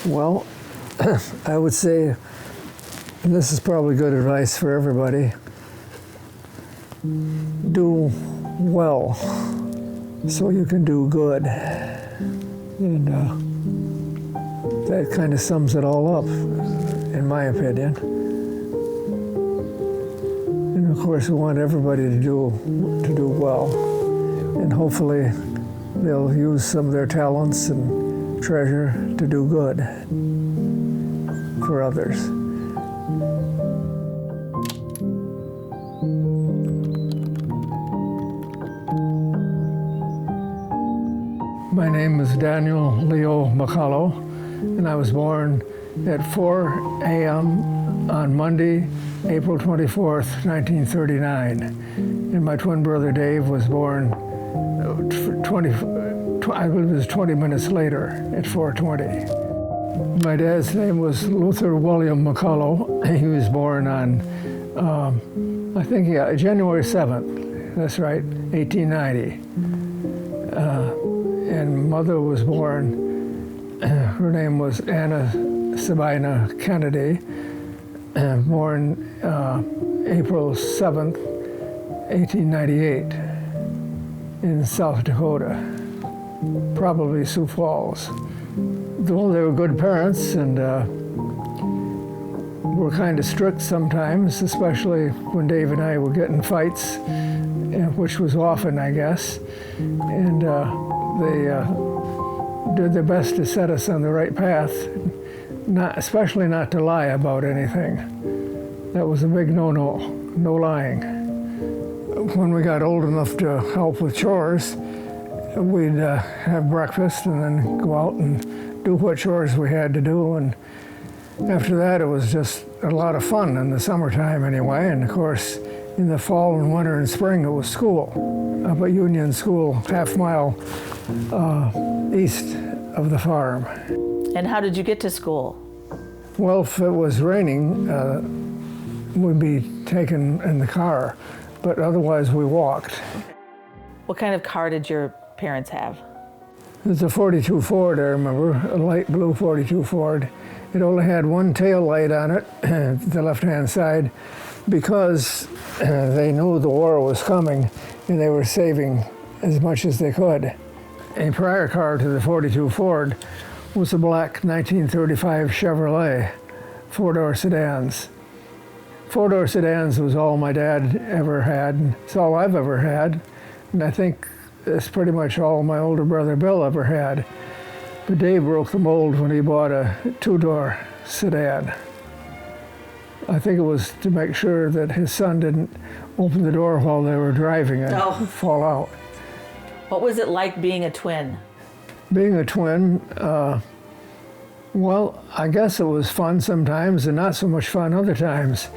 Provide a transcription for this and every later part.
Well, I would say, and this is probably good advice for everybody, do well so you can do good. And that kind of sums it all up, in my opinion. And of course, we want everybody to do well. And hopefully they'll use some of their talents and treasure to do good for others. My name is Daniel Leo McCullough, and I was born at 4 a.m. on Monday, April 24th, 1939. And my twin brother Dave was born 20 minutes later at 4:20. My dad's name was Luther William McCullough. He was born on, January 7th, that's right, 1890. And mother was born, her name was Anna Sabina Kennedy, born April 7th, 1898 in South Dakota, probably Sioux Falls. Well, they were good parents and were kind of strict sometimes, especially when Dave and I were getting fights, which was often, I guess. And they did their best to set us on the right path, especially not to lie about anything. That was a big no-no, no lying. When we got old enough to help with chores, we'd have breakfast and then go out and do what chores we had to do. And after that, it was just a lot of fun in the summertime anyway. And of course, in the fall and winter and spring, it was school, up at Union School, half-mile east of the farm. And how did you get to school? Well, if it was raining, we'd be taken in the car, but otherwise we walked. What kind of car did your parents have? It was a 42 Ford, I remember, a light blue 42 Ford. It only had one tail light on it, the left-hand side, because they knew the war was coming and they were saving as much as they could. A prior car to the 42 Ford was a black 1935 Chevrolet, four-door sedans. Four-door sedans was all my dad ever had, and it's all I've ever had, and I think it's pretty much all my older brother Bill ever had. But Dave broke the mold when he bought a two-door sedan. I think it was to make sure that his son didn't open the door while they were driving and fall out. What was it like being a twin? Being a twin, well, I guess it was fun sometimes and not so much fun other times.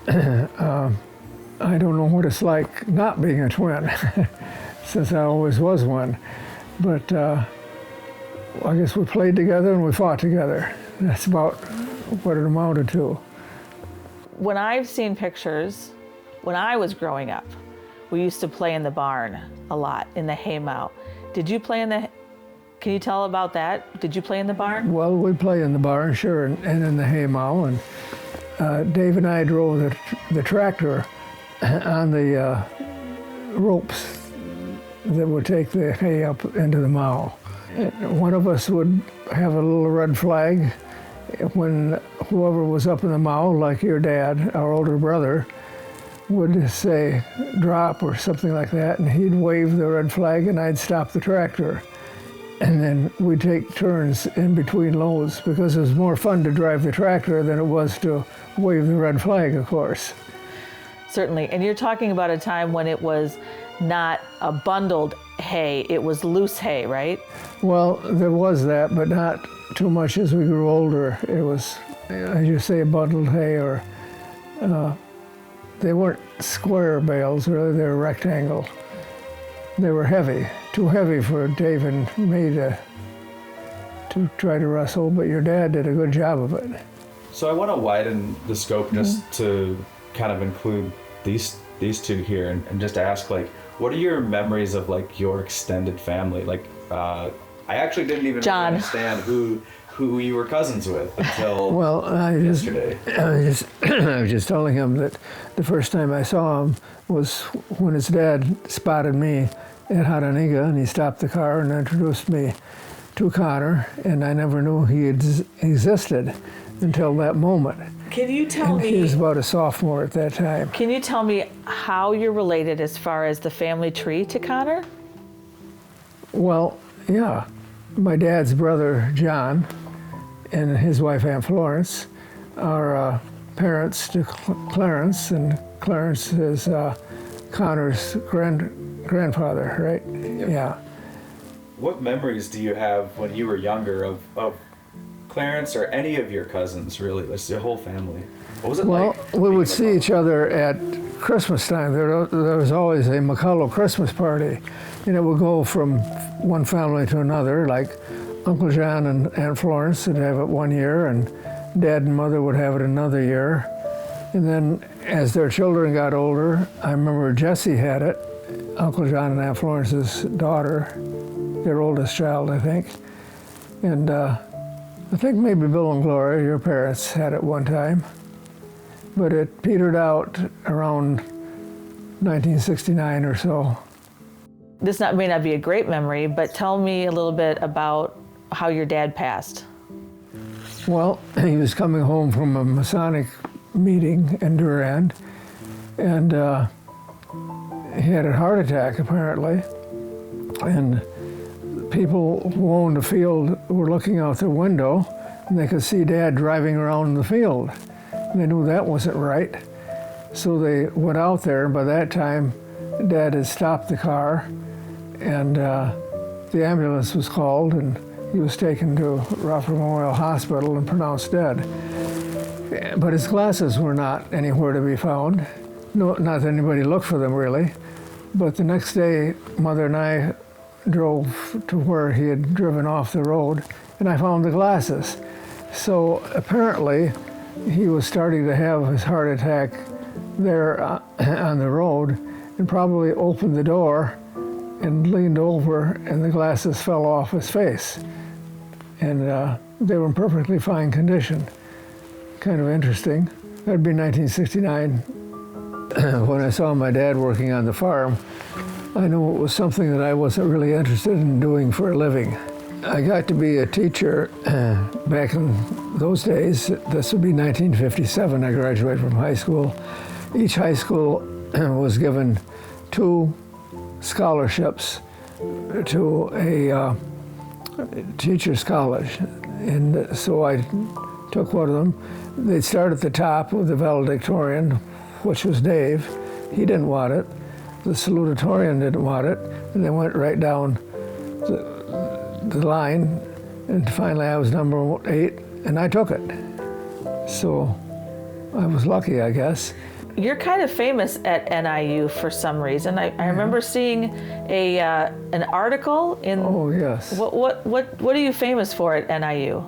I don't know what it's like not being a twin, since I always was one. But I guess we played together and we fought together. That's about what it amounted to. When I've seen pictures, when I was growing up, we used to play in the barn a lot, in the haymow. Did you play in the, can you tell about that? Did you play in the barn? Well, we play in the barn, sure, and in the haymow. And Dave and I drove the tractor on the ropes that would take the hay up into the mow. One of us would have a little red flag when whoever was up in the mow, like your dad, our older brother, would say drop or something like that, and he'd wave the red flag and I'd stop the tractor. And then we'd take turns in between loads because it was more fun to drive the tractor than it was to wave the red flag, of course. Certainly, and you're talking about a time when it was not a bundled hay, it was loose hay, right? Well, there was that, but not too much as we grew older. It was, as you say, bundled hay, or they weren't square bales, really, they were rectangle. They were heavy, too heavy for Dave and me to try to wrestle, but your dad did a good job of it. So I want to widen the scope just to kind of include these two here and just ask, like, what are your memories of, like, your extended family? Like, I actually didn't even John. understand who who you were cousins with until Well, yesterday. I was just telling him that the first time I saw him was when his dad spotted me at Hadaniga, and he stopped the car and introduced me to Connor, and I never knew he existed until that moment. Can you tell And he was about a sophomore at that time. Can you tell me how you're related as far as the family tree to Connor? Well, yeah. My dad's brother, John, and his wife, Aunt Florence, are parents to Clarence, and Clarence is Connor's grandfather, right? Yeah. What memories do you have when you were younger of Clarence or any of your cousins, really? It's the whole family. What was it Well, like? we would see each other at Christmas time. There was always a McCullough Christmas party, and it would go from one family to another, like Uncle John and Aunt Florence would have it one year, and Dad and Mother would have it another year. And then as their children got older, I remember Jessie had it, Uncle John and Aunt Florence's daughter, their oldest child, I think. And I think maybe Bill and Gloria, your parents, had it one time. But it petered out around 1969 or so. This may not be a great memory, but tell me a little bit about how your dad passed. Well, he was coming home from a Masonic meeting in Durand, and he had a heart attack, apparently. And people who owned the field were looking out their window, and they could see Dad driving around the field. And they knew that wasn't right. So they went out there, and by that time, Dad had stopped the car, and the ambulance was called, and he was taken to Rockford Memorial Hospital and pronounced dead. But his glasses were not anywhere to be found. No, not that anybody looked for them, really. But the next day, Mother and I drove to where he had driven off the road, and I found the glasses. So apparently, he was starting to have his heart attack there on the road, and probably opened the door and leaned over, and the glasses fell off his face. And they were in perfectly fine condition. Kind of interesting. That'd be 1969. When I saw my dad working on the farm, I knew it was something that I wasn't really interested in doing for a living. I got to be a teacher back in those days. This would be 1957. I graduated from high school. Each high school was given 2 scholarships to a teacher's college. And so I took one of them. They'd start at the top with the valedictorian, which was Dave. He didn't want it. The salutatorian didn't want it. And they went right down the line. And finally I was number 8, and I took it. So I was lucky, I guess. You're kind of famous at NIU for some reason. I remember seeing an article in. Oh, yes. What are you famous for at NIU?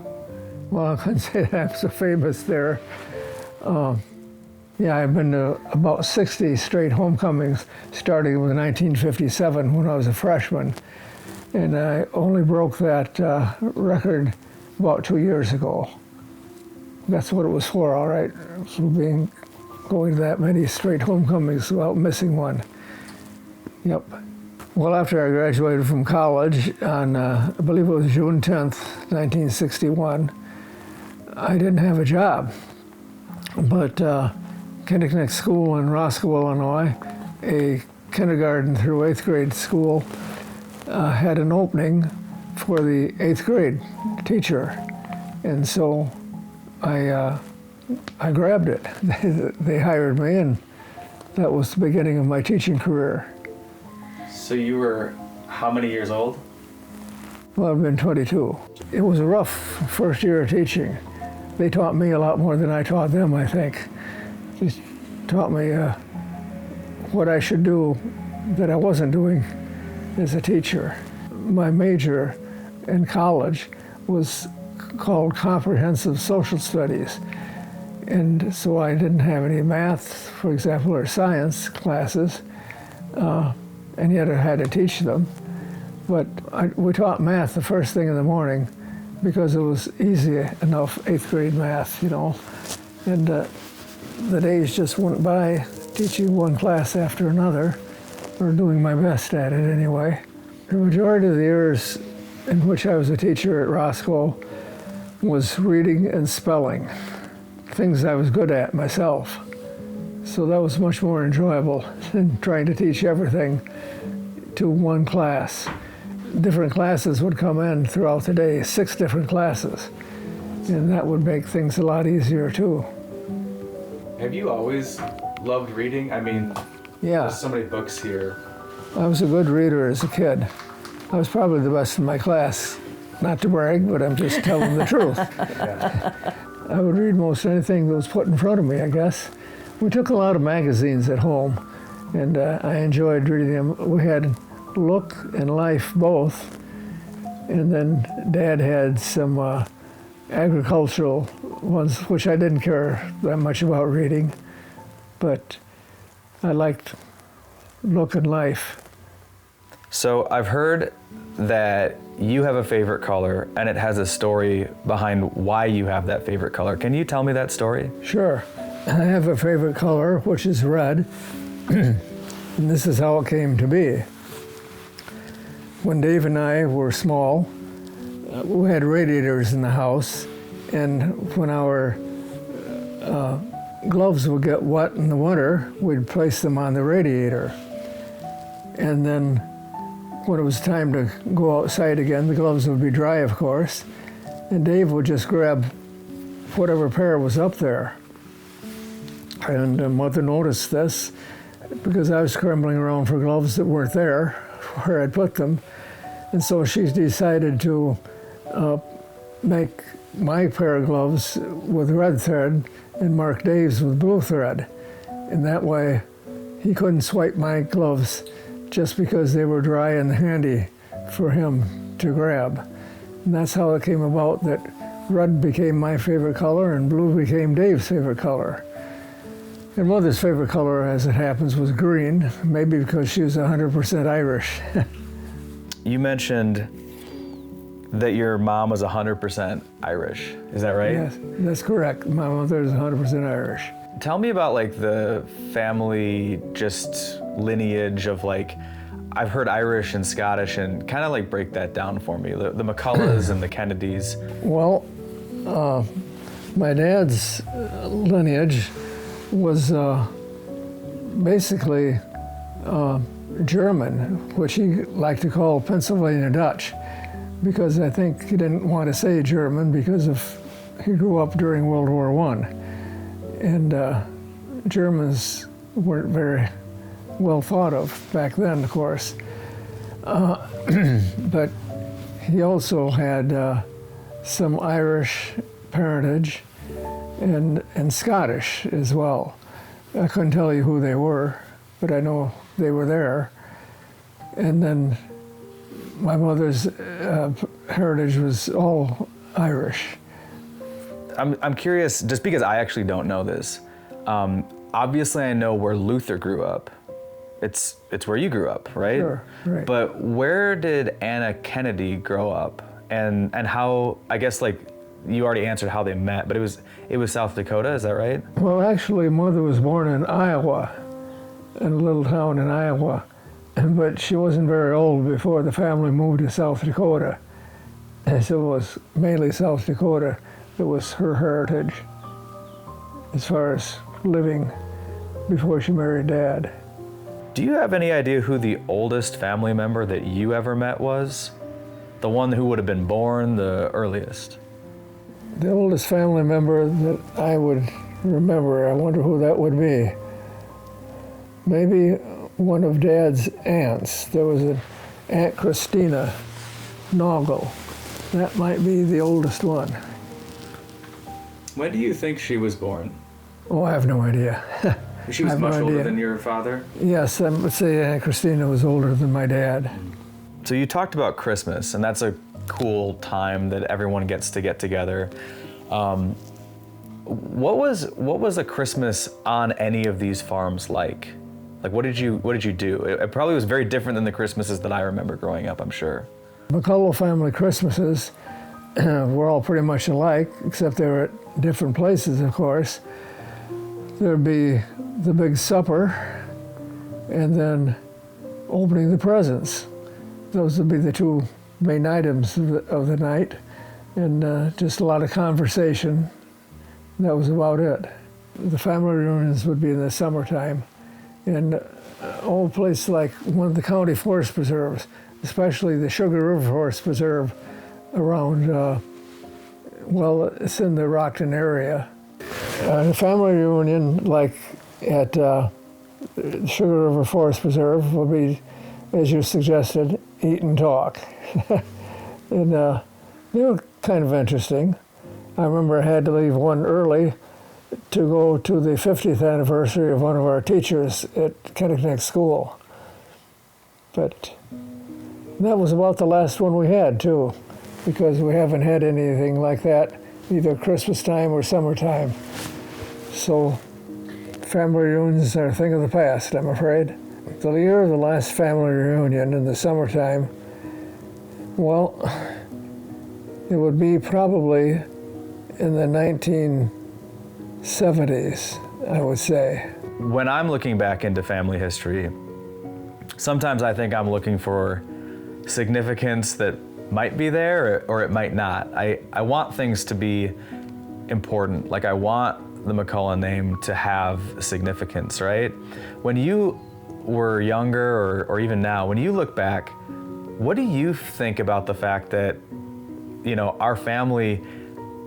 Well, I couldn't say that I'm so famous there. Yeah, I've been to about 60 straight homecomings, starting with 1957 when I was a freshman. And I only broke that record about 2 years ago. That's what it was for, all right, so going to that many straight homecomings without missing one. Yep. Well, after I graduated from college on, I believe it was June 10th, 1961, I didn't have a job. But Kinnicknick School in Roscoe, Illinois, a kindergarten through 8th grade school, had an opening for the 8th grade teacher. And so I grabbed it. They hired me, and that was the beginning of my teaching career. So you were how many years old? Well, I've been 22. It was a rough first year of teaching. They taught me a lot more than I taught them, I think. They taught me what I should do that I wasn't doing as a teacher. My major in college was called Comprehensive Social Studies. And so I didn't have any math, for example, or science classes, and yet I had to teach them. But we taught math the first thing in the morning because it was easy enough, 8th grade math, you know. And the days just went by teaching one class after another, or doing my best at it anyway. The majority of the years in which I was a teacher at Roscoe was reading and spelling, things I was good at myself. So that was much more enjoyable than trying to teach everything to one class. Different classes would come in throughout the day, 6 different classes, and that would make things a lot easier too. Have you always loved reading? I mean, Yeah, there's so many books here. I was a good reader as a kid. I was probably the best in my class. Not to brag, but I'm just telling the truth. Yeah. I would read most anything that was put in front of me, I guess. We took a lot of magazines at home, and I enjoyed reading them. We had Look and Life both, and then Dad had some agricultural ones, which I didn't care that much about reading, but I liked Look and Life. So I've heard that you have a favorite color, and it has a story behind why you have that favorite color. Can you tell me that story? Sure. I have a favorite color, which is red, and this is how it came to be. When Dave and I were small, we had radiators in the house, and when our gloves would get wet in the winter, we'd place them on the radiator. And then when it was time to go outside again, the gloves would be dry, of course, and Dave would just grab whatever pair was up there. And Mother noticed this because I was scrambling around for gloves that weren't there where I'd put them. And so she decided to make my pair of gloves with red thread and mark Dave's with blue thread. And that way he couldn't swipe my gloves just because they were dry and handy for him to grab. And that's how it came about that red became my favorite color and blue became Dave's favorite color. And Mother's favorite color, as it happens, was green, maybe because she was 100% Irish. You mentioned that your mom was 100% Irish. Is that right? Yes, that's correct. My mother is 100% Irish. Tell me about like the family just lineage of like, I've heard Irish and Scottish, and kind of like break that down for me. The McCulloughs and the Kennedys. Well, my dad's lineage was basically German, which he liked to call Pennsylvania Dutch, because I think he didn't want to say German because he grew up during World War I. And Germans weren't very well thought of back then, of course. But he also had some Irish parentage and Scottish as well. I couldn't tell you who they were, but I know they were there. And then my mother's heritage was all Irish. I'm curious, just because I actually don't know this. Obviously, I know where Luther grew up. It's where you grew up, right? Sure, right. But where did Anna Kennedy grow up, and how? I guess like you already answered how they met, but it was South Dakota. Is that right? Well, actually, Mother was born in Iowa, in a little town in Iowa, but she wasn't very old before the family moved to South Dakota. And so it was mainly South Dakota that was her heritage as far as living before she married Dad. Do you have any idea who the oldest family member that you ever met was? The one who would have been born the earliest? The oldest family member that I would remember, I wonder who that would be. Maybe one of Dad's aunts. There was an Aunt Christina Noggle. That might be the oldest one. When do you think she was born? Oh, I have no idea. She was much older than your father? Yes, I would say Aunt Christina was older than my dad. So you talked about Christmas, and that's a cool time that everyone gets to get together. What was a Christmas on any of these farms like? Like, what did you do? It probably was very different than the Christmases that I remember growing up, I'm sure. McCullough family Christmases were all pretty much alike, except they were at different places, of course. There'd be the big supper, and then opening the presents. Those would be the two main items of the night, and just a lot of conversation. That was about it. The family reunions would be in the summertime, and old places like one of the county forest preserves, especially the Sugar River Forest Preserve around, well, it's in the Rockton area. A family reunion like at Sugar River Forest Preserve will be, as you suggested, eat and talk. And they were kind of interesting. I remember I had to leave one early to go to the 50th anniversary of one of our teachers at Kenneconnect School. But that was about the last one we had, too, because we haven't had anything like that, either Christmas time or summertime. So family reunions are a thing of the past, I'm afraid. The year of the last family reunion in the summertime, well, it would be probably in the 1970s, I would say. When I'm looking back into family history, sometimes I think I'm looking for significance that might be there or it might not. I want things to be important. Like I want the McCullough name to have significance, right? When you were younger or even now, when you look back, what do you think about the fact that, you know, our family,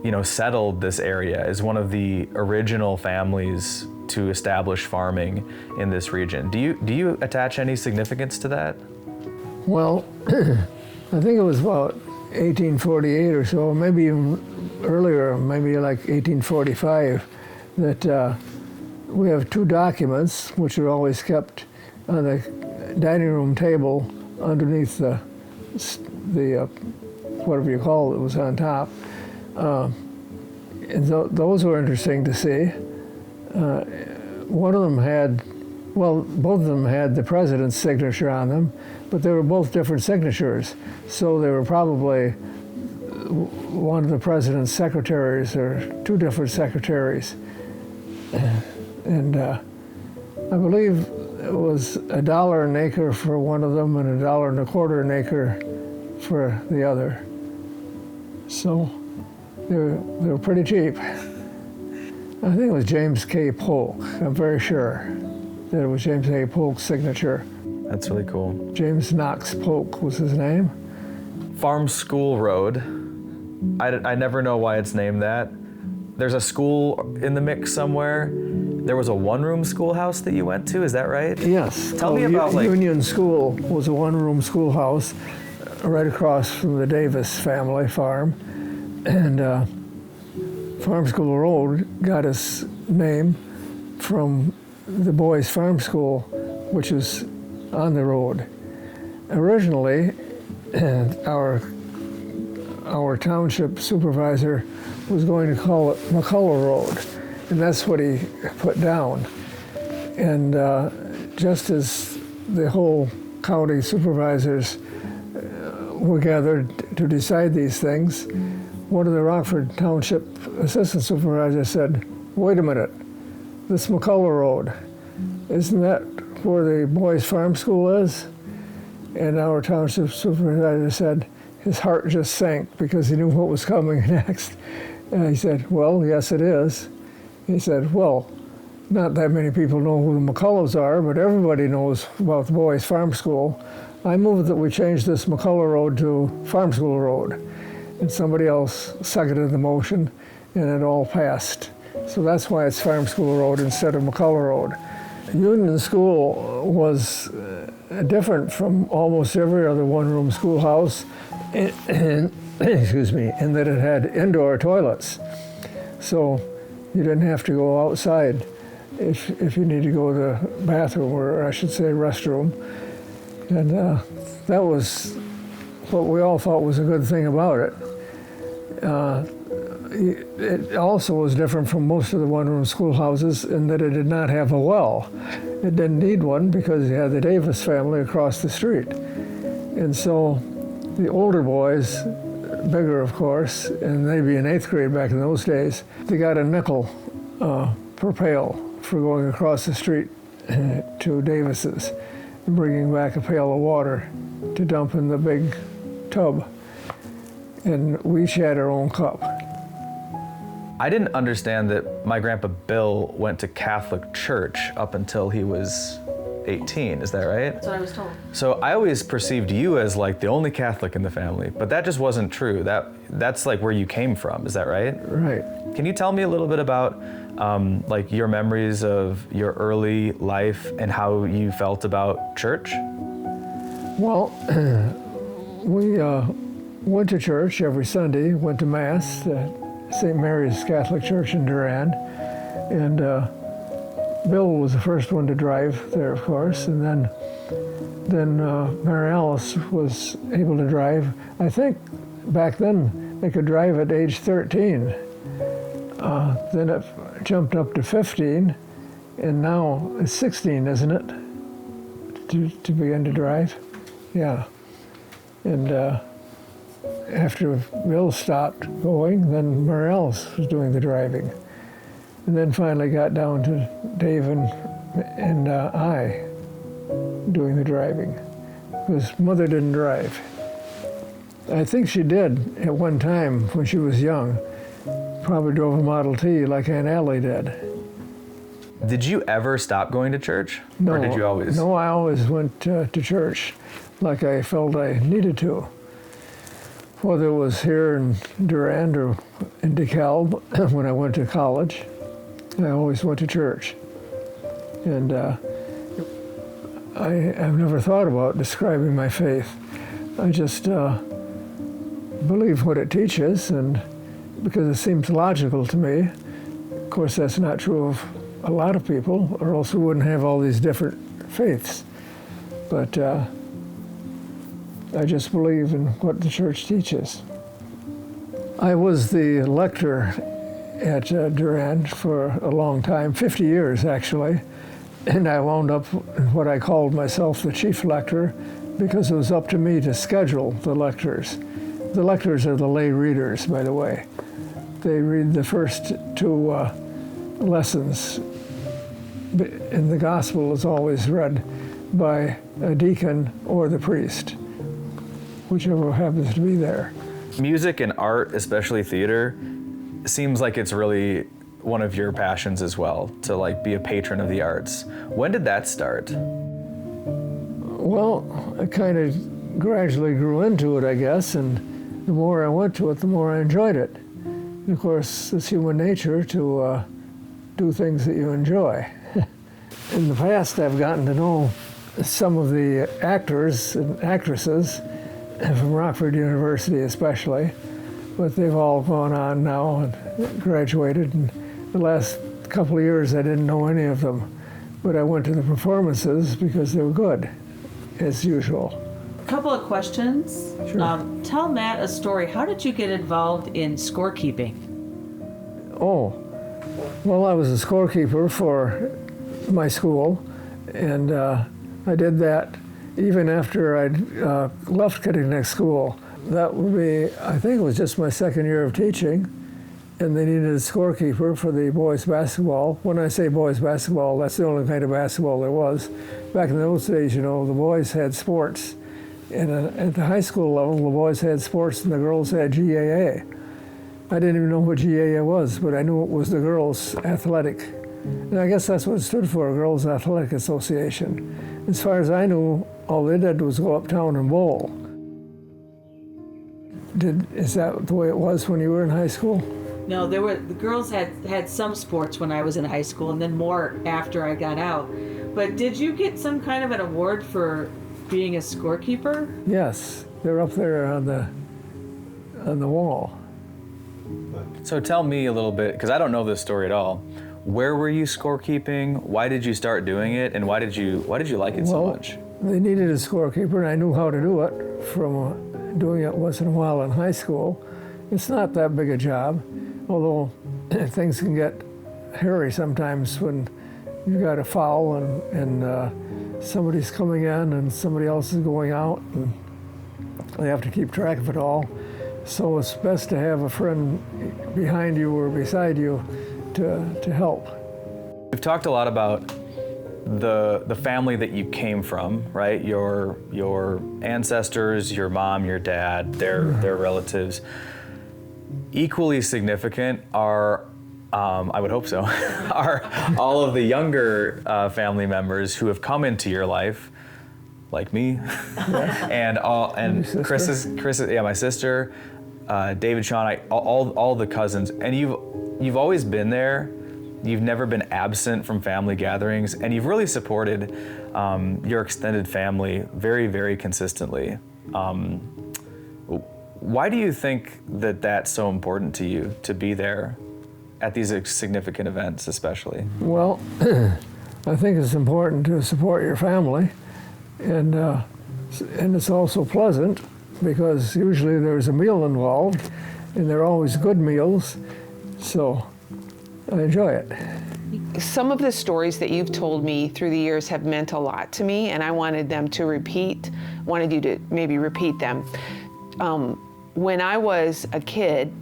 you know, settled this area as one of the original families to establish farming in this region? Do you attach any significance to that? Well, I think it was about 1848 or so, maybe even earlier, maybe like 1845, that we have two documents which are always kept on the dining room table underneath the whatever you call it was on top. And those were interesting to see. One of them had, well, both of them had the president's signature on them, but they were both different signatures. So they were probably one of the president's secretaries or two different secretaries. And I believe it was $1 an acre for one of them and $1.25 an acre for the other. So they were pretty cheap. I think it was James K. Polk. I'm very sure that it was James K. Polk's signature. That's really cool. James Knox Polk was his name. Farm School Road. I never know why it's named that. There's a school in the mix somewhere. There was a one-room schoolhouse that you went to, is that right? Yes. Tell me about Union School was a one-room schoolhouse right across from the Davis family farm. And Farm School Road got its name from the boys' farm school, which is on the road. Originally, our township supervisor was going to call it McCullough Road, and that's what he put down. And just as the whole county supervisors were gathered to decide these things, one of the Rockford Township assistant supervisors said, "Wait a minute, this McCullough Road, isn't that where the boys' farm school is?" And our township supervisor said his heart just sank because he knew what was coming next. And he said, "Well, yes, it is." He said, "Well, not that many people know who the McCulloughs are, but everybody knows about the boys' farm school. I move that we change this McCullough Road to Farm School Road." And somebody else seconded the motion, and it all passed. So that's why it's Farm School Road instead of McCullough Road. Union School was different from almost every other one-room schoolhouse, excuse me, in that it had indoor toilets. So you didn't have to go outside if you need to go to the bathroom, or I should say restroom. And that was what we all thought was a good thing about it. It also was different from most of the one-room schoolhouses in that it did not have a well. It didn't need one because you had the Davis family across the street. And so the older boys bigger, of course, and they'd be in 8th grade back in those days. They got a nickel per pail for going across the street to Davis's and bringing back a pail of water to dump in the big tub. And we each had our own cup. I didn't understand that my grandpa Bill went to Catholic church up until he was 18, is that right? That's what I was told. So I always perceived you as like the only Catholic in the family, but that just wasn't true. That's like where you came from, is that right? Right. Can you tell me a little bit about like your memories of your early life and how you felt about church? Well, we went to church every Sunday, went to Mass at St. Mary's Catholic Church in Durand, and Bill was the first one to drive there, of course, and then Mary Alice was able to drive. I think back then they could drive at age 13. Then it jumped up to 15, and now it's 16, isn't it, to begin to drive? Yeah. And after Bill stopped going, then Mary Alice was doing the driving. And then finally got down to Dave and I doing the driving, because Mother didn't drive. I think she did at one time when she was young. Probably drove a Model T like Aunt Allie did. Did you ever stop going to church? No, Or did you always? No, I always went to church like I felt I needed to. Whether it was here in Durand or in DeKalb when I went to college, I always went to church. And I've never thought about describing my faith. I just believe what it teaches, and because it seems logical to me. Of course, that's not true of a lot of people, or else we wouldn't have all these different faiths. But I just believe in what the church teaches. I was the lector at Durand for a long time, 50 years actually, and I wound up in what I called myself the chief lector, because it was up to me to schedule the lectors. The lectors are the lay readers, by the way. They read the first 2 lessons, and the gospel is always read by a deacon or the priest, whichever happens to be there. Music and art, especially theater, seems like it's really one of your passions as well, to like be a patron of the arts. When did that start? Well, I kind of gradually grew into it, I guess, and the more I went to it, the more I enjoyed it. And of course, it's human nature to do things that you enjoy. In the past, I've gotten to know some of the actors and actresses from Rockford University especially, but they've all gone on now and graduated. And the last couple of years, I didn't know any of them, but I went to the performances because they were good, as usual. A couple of questions. Sure. Tell Matt a story. How did you get involved in scorekeeping? Oh, well, I was a scorekeeper for my school, and I did that even after I'd left Kittineck School. That would be, I think it was just my second year of teaching, and they needed a scorekeeper for the boys basketball. When I say boys basketball, that's the only kind of basketball there was. Back in those days, you know, the boys had sports. And at the high school level, the boys had sports and the girls had GAA. I didn't even know what GAA was, but I knew it was the Girls Athletic. And I guess that's what it stood for, Girls Athletic Association. As far as I knew, all they did was go uptown and bowl. Is that the way it was when you were in high school? No, the girls had some sports when I was in high school, and then more after I got out. But did you get some kind of an award for being a scorekeeper? Yes, they're up there on the wall. So tell me a little bit, because I don't know this story at all. Where were you scorekeeping? Why did you start doing it? And why did you like it so much? They needed a scorekeeper, and I knew how to do it from doing it once in a while in high school. It's not that big a job, although things can get hairy sometimes when you got a foul and somebody's coming in and somebody else is going out, and they have to keep track of it all. So it's best to have a friend behind you or beside you to help. We've talked a lot about the family that you came from, right? Your ancestors, your mom, your dad, their relatives. Equally significant are, I would hope so, are all of the younger family members who have come into your life, like me, and Chris, yeah, my sister, David, Sean, all the cousins, and you've always been there. You've never been absent from family gatherings, and you've really supported your extended family very, very consistently. Why do you think that that's so important to you, to be there at these significant events especially? Well, I think it's important to support your family, and it's also pleasant because usually there's a meal involved, and they're always good meals, so I enjoy it. Some of the stories that you've told me through the years have meant a lot to me, and I wanted you to maybe repeat them. When I was a kid,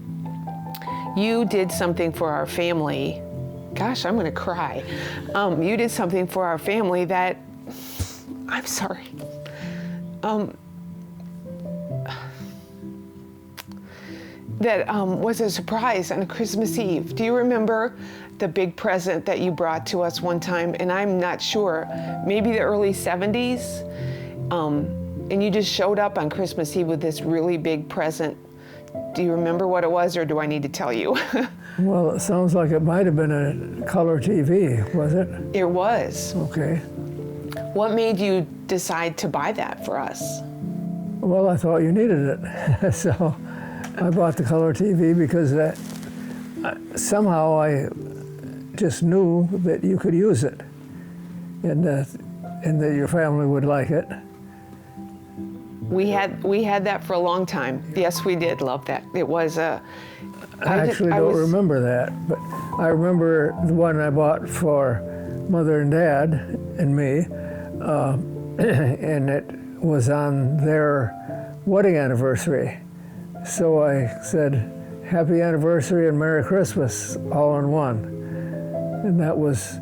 you did something for our family. Gosh, I'm gonna cry. You did something for our family that, I'm sorry. That was a surprise on Christmas Eve. Do you remember the big present that you brought to us one time? And I'm not sure, maybe the early 70s? And you just showed up on Christmas Eve with this really big present. Do you remember what it was, or do I need to tell you? Well, it sounds like it might have been a color TV, was it? It was. Okay. What made you decide to buy that for us? Well, I thought you needed it, so I bought the color TV because somehow I just knew that you could use it, and that your family would like it. We had that for a long time. Yes, we did love that. It was a. I actually don't remember that, but I remember the one I bought for Mother and Dad and me, and it was on their wedding anniversary. So I said, "Happy anniversary and Merry Christmas," all in one. And that was,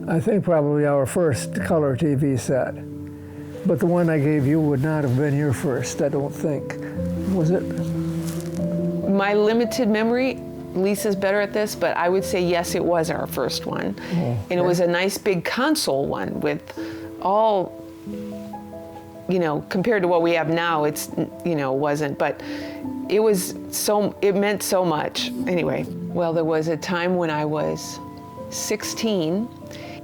I think, probably our first color TV set. But the one I gave you would not have been your first, I don't think. Was it? My limited memory, Lisa's better at this, but I would say yes, it was our first one. Oh, okay. And it was a nice big console one with all, compared to what we have now, it's, wasn't, but it meant so much. Anyway, well, there was a time when I was 16,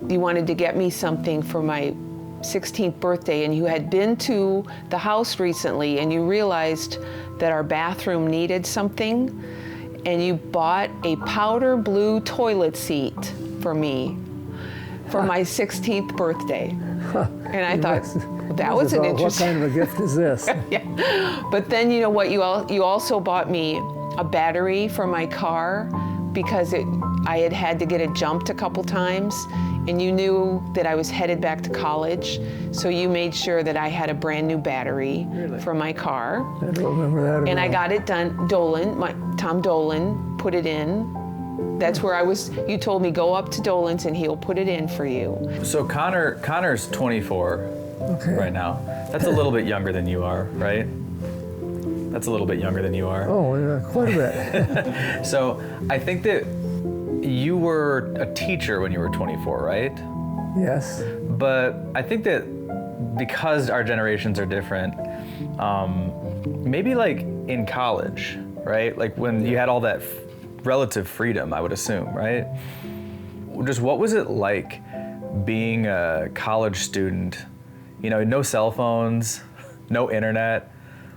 you wanted to get me something for my 16th birthday, and you had been to the house recently and you realized that our bathroom needed something, and you bought a powder blue toilet seat for me for my 16th birthday. And I thought, that was an interesting... What kind of a gift is this? Yeah. But then you know what, you also bought me a battery for my car because I had to get it jumped a couple times, and you knew that I was headed back to college, so you made sure that I had a brand new battery for my car. I don't remember that at all. And I got it done. Tom Dolan put it in. That's where I was. You told me go up to Dolan's and he'll put it in for you. So Connor's 24 right now. That's a little bit younger than you are, right? That's a little bit younger than you are. Oh, yeah, quite a bit. So I think that you were a teacher when you were 24, right? Yes. But I think that because our generations are different, maybe like in college, right? Like when you had all that relative freedom, I would assume, right? Just what was it like being a college student? No cell phones, no internet.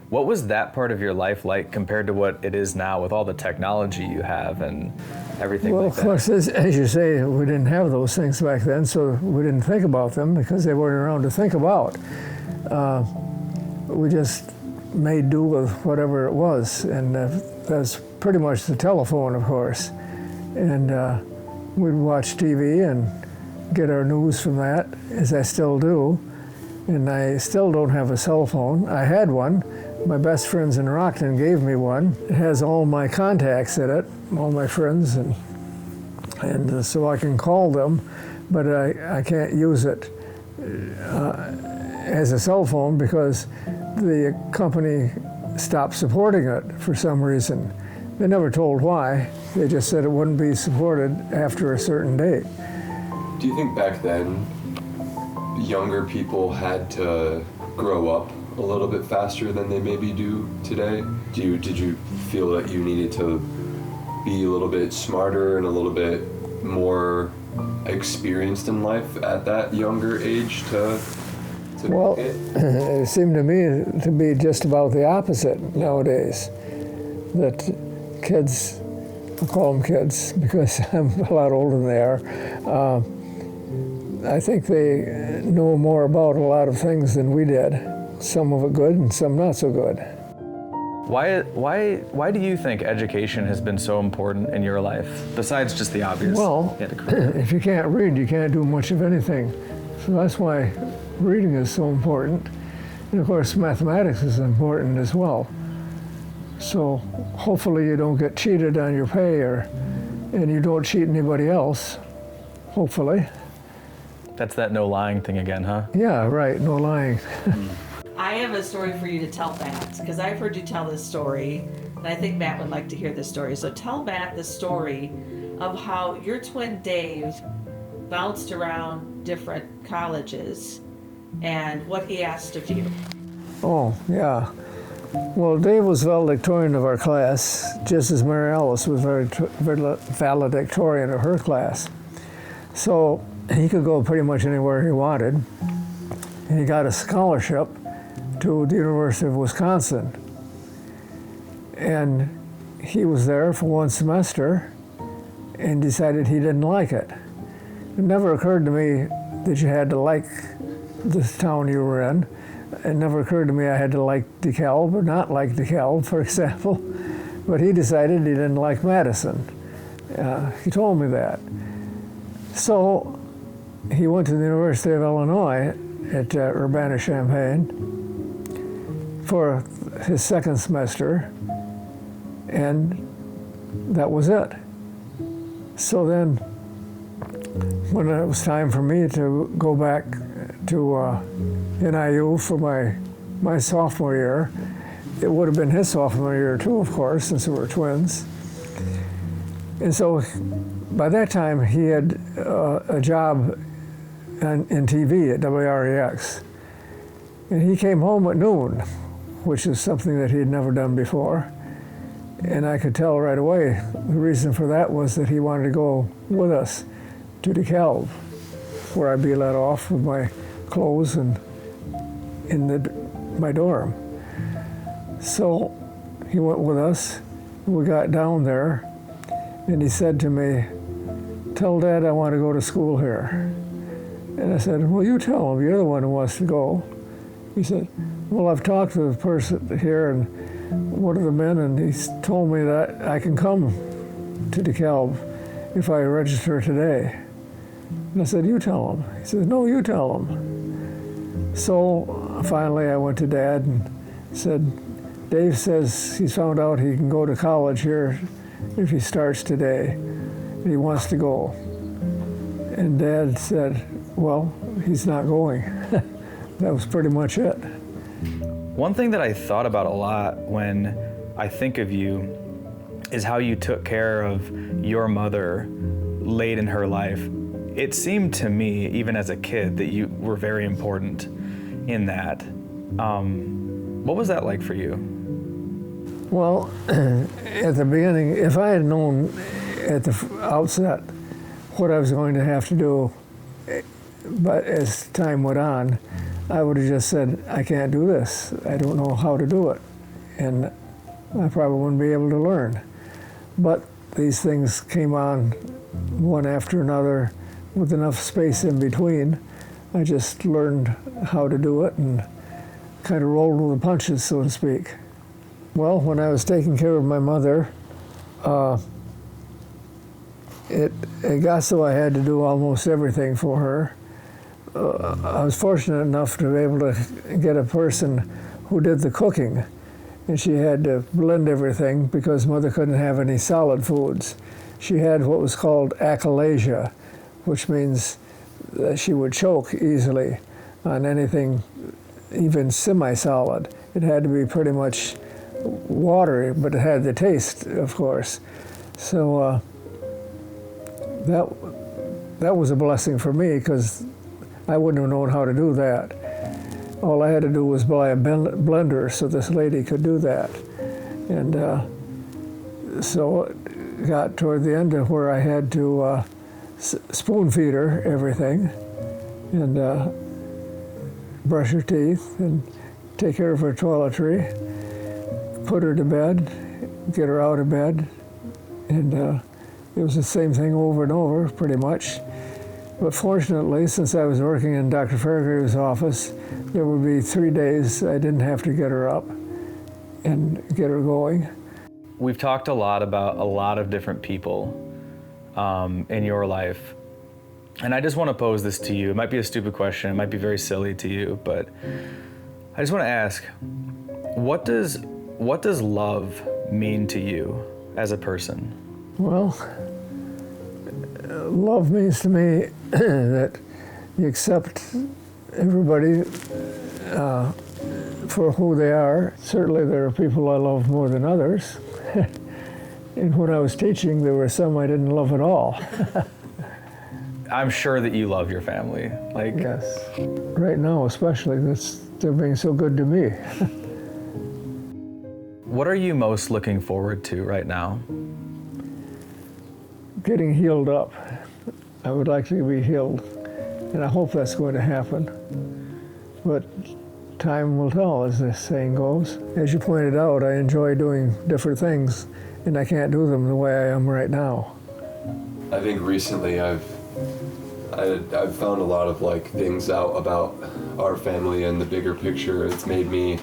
What was that part of your life like compared to what it is now with all the technology you have and everything like that? Well, of course, as you say, we didn't have those things back then, so we didn't think about them because they weren't around to think about. We just made do with whatever it was, and that's pretty much the telephone, of course. And we'd watch TV and get our news from that, as I still do. And I still don't have a cell phone. I had one, my best friends in Rockton gave me one. It has all my contacts in it, all my friends, and so I can call them, but I can't use it as a cell phone because the company stopped supporting it for some reason. They never told why. They just said it wouldn't be supported after a certain date. Do you think back then younger people had to grow up a little bit faster than they maybe do today? Did you feel that you needed to be a little bit smarter and a little bit more experienced in life at that younger age to Well, make it? it seemed to me to be just about the opposite nowadays. That kids, I call them kids because I'm a lot older than they are, I think they know more about a lot of things than we did. Some of it good and some not so good. Why do you think education has been so important in your life, besides just the obvious? Well, if you can't read, you can't do much of anything. So that's why reading is so important. And of course, mathematics is important as well. So hopefully you don't get cheated on your pay and you don't cheat anybody else, hopefully. That's that no lying thing again, huh? Yeah, right, no lying. I have a story for you to tell Matt, because I've heard you tell this story, and I think Matt would like to hear this story. So tell Matt the story of how your twin Dave bounced around different colleges and what he asked of you. Oh, yeah. Well, Dave was valedictorian of our class, just as Mary Alice was valedictorian of her class. So he could go pretty much anywhere he wanted. And he got a scholarship to the University of Wisconsin. And he was there for one semester and decided he didn't like it. It never occurred to me that you had to like this town you were in. It never occurred to me I had to like DeKalb or not like DeKalb, for example. But he decided he didn't like Madison. He told me that. So he went to the University of Illinois at Urbana-Champaign for his second semester, and that was it. So then, when it was time for me to go back to NIU for my sophomore year, it would have been his sophomore year too, of course, since we were twins. And so by that time, he had a job in TV at WREX. And he came home at noon, which is something that he'd never done before. And I could tell right away the reason for that was that he wanted to go with us to DeKalb, where I'd be let off with my clothes and in my dorm. So he went with us. We got down there, and he said to me, "Tell Dad I want to go to school here." And I said, "Well, you tell him. You're the one who wants to go." He said, "Well, I've talked to the person here and one of the men, and he's told me that I can come to DeKalb if I register today." And I said, "You tell him." He said, "No, you tell him." So finally I went to Dad and said, "Dave says he's found out he can go to college here if he starts today. He wants to go." And Dad said, "Well, he's not going." That was pretty much it. One thing that I thought about a lot when I think of you is how you took care of your mother late in her life. It seemed to me, even as a kid, that you were very important in that. What was that like for you? Well, at the beginning, if I had known at the outset what I was going to have to do, but as time went on, I would have just said, "I can't do this. I don't know how to do it." And I probably wouldn't be able to learn. But these things came on one after another with enough space in between. I just learned how to do it and kind of rolled with the punches, so to speak. Well, when I was taking care of my mother, it got so I had to do almost everything for her. I was fortunate enough to be able to get a person who did the cooking and she had to blend everything because Mother couldn't have any solid foods. She had what was called achalasia, which means that she would choke easily on anything even semi-solid. It had to be pretty much watery, but it had the taste, of course. So that was a blessing for me, because I wouldn't have known how to do that. All I had to do was buy a blender so this lady could do that. And so it got toward the end of where I had to spoon feed her everything, and brush her teeth, and take care of her toiletry, put her to bed, get her out of bed, and it was the same thing over and over, pretty much. But fortunately, since I was working in Dr. Fairgrave's office, there would be 3 days I didn't have to get her up and get her going. We've talked a lot about a lot of different people in your life. And I just want to pose this to you. It might be a stupid question, it might be very silly to you, but I just want to ask, what does love mean to you as a person? Well, love means to me that you accept everybody for who they are. Certainly there are people I love more than others. And when I was teaching, there were some I didn't love at all. I'm sure that you love your family. Like, yes. Right now especially, they're being so good to me. What are you most looking forward to right now? Getting healed up. I would like to be healed, and I hope that's going to happen. But time will tell, as the saying goes. As you pointed out, I enjoy doing different things, and I can't do them the way I am right now. I think recently I've found a lot of things out about our family and the bigger picture. It's made me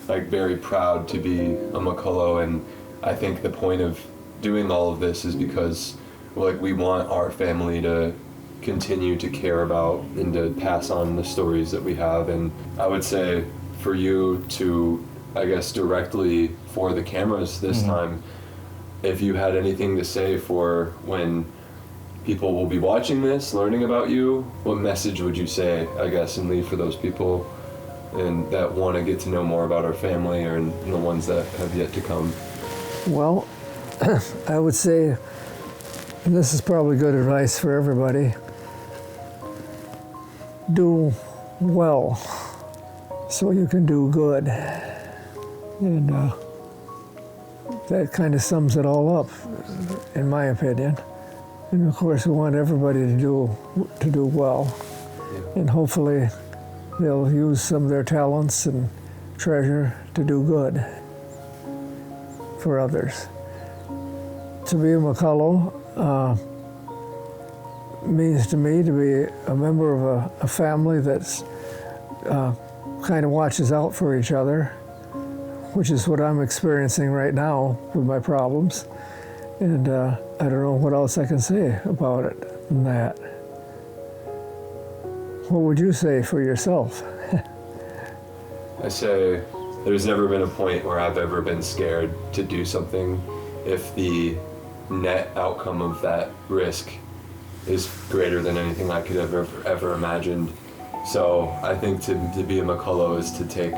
very proud to be a McCullough, and I think the point of doing all of this is because we want our family to continue to care about and to pass on the stories that we have. And I would say for you to, I guess, directly for the cameras this time, if you had anything to say for when people will be watching this, learning about you, what message would you say, I guess, and leave for those people and that want to get to know more about our family, or the ones that have yet to come? Well, I would say, and this is probably good advice for everybody, do well so you can do good. And that kind of sums it all up, in my opinion. And of course, we want everybody to do well. And hopefully they'll use some of their talents and treasure to do good for others. To be a McCullough means to me to be a member of a family that's kind of watches out for each other, which is what I'm experiencing right now with my problems. And I don't know what else I can say about it than that. What would you say for yourself? I say there's never been a point where I've ever been scared to do something if the net outcome of that risk is greater than anything I could ever imagined. So I think to be a McCullough is to take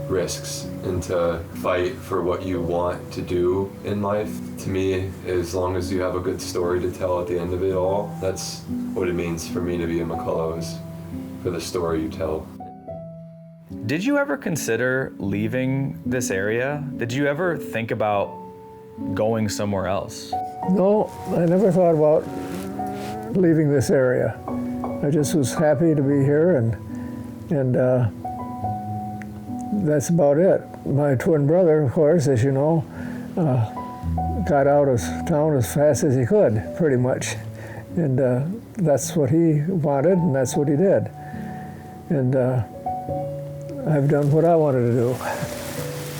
risks and to fight for what you want to do in life. To me, as long as you have a good story to tell at the end of it all, that's what it means for me to be a McCullough, is for the story you tell. Did you ever consider leaving this area? Did you ever think about going somewhere else? No, I never thought about leaving this area. I just was happy to be here, and that's about it. My twin brother, of course, as you know, got out of town as fast as he could, pretty much. And that's what he wanted, and that's what he did. And I've done what I wanted to do,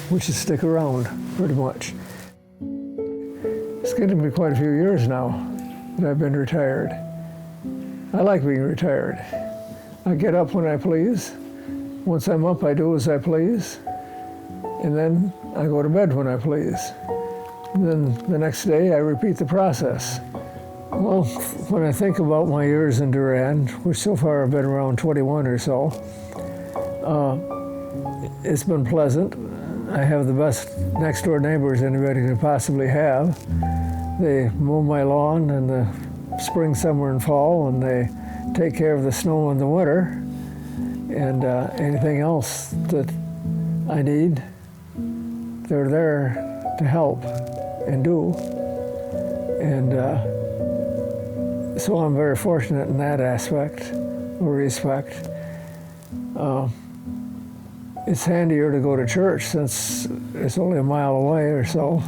which is stick around, pretty much. It's getting to be quite a few years now that I've been retired. I like being retired. I get up when I please. Once I'm up, I do as I please. and then I go to bed when I please. And then the next day I repeat the process. Well, when I think about my years in Durand, which so far have been around 21 or so, it's been pleasant. I have the best next door neighbors anybody could possibly have. They mow my lawn in the spring, summer, and fall, and they take care of the snow in the winter. And anything else that I need, they're there to help and do. And so I'm very fortunate in that aspect or respect. It's handier to go to church since it's only a mile away or so.